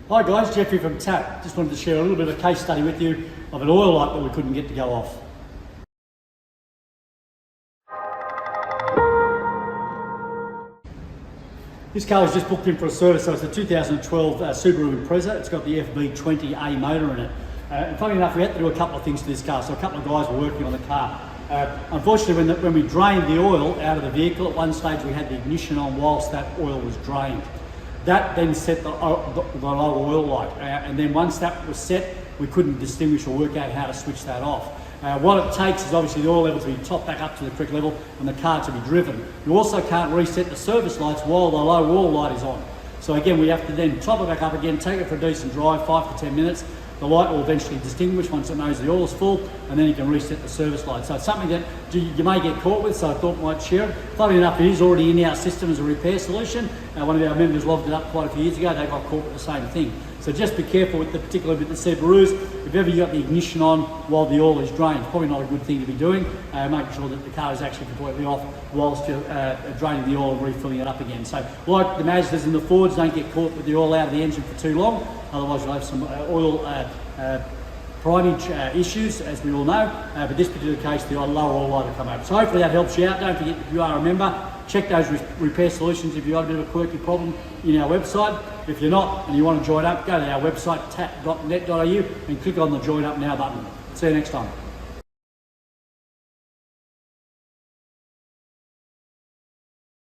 Hi guys, Jeffrey from TAP. Just wanted to share a little bit of a case study with you of an oil light that we couldn't get to go off. This car was just booked in for a service, so it's a 2012 Subaru Impreza. It's got the FB20A motor in it. And funny enough, we had to do a couple of things to this car, so a couple of guys were working on the car. Unfortunately, when we drained the oil out of the vehicle, at one stage we had the ignition on whilst that oil was drained. That then set the low oil light, and then once that was set, we couldn't distinguish or work out how to switch that off. What it takes is obviously the oil level to be topped back up to the correct level and the car to be driven. You also can't reset the service lights while the low oil light is on. So again, we have to then top it back up again, take it for a decent drive, 5 to 10 minutes. The light will eventually distinguish once it knows the oil is full, and then you can reset the service light. So it's something that you may get caught with, so I thought I might share it. Funny enough, it is already in our system as a repair solution. One of our members logged it up quite a few years ago. They got caught with the same thing. So just be careful with particularly with the Subarus. If ever you got the ignition on while the oil is drained, it's probably not a good thing to be doing. Making sure that the car is actually completely off whilst you're draining the oil and refilling it up again. So like the Mazdas and the Fords, don't get caught with the oil out of the engine for too long. Otherwise you'll have some oil primage issues, as we all know. But this particular case, the lower oil light will come out. So hopefully that helps you out. Don't forget, if you are a member, check those repair solutions if you've got a bit of a quirky problem in our website. If you're not and you want to join up, go to our website, tap.net.au, and click on the Join Up Now button. See you next time.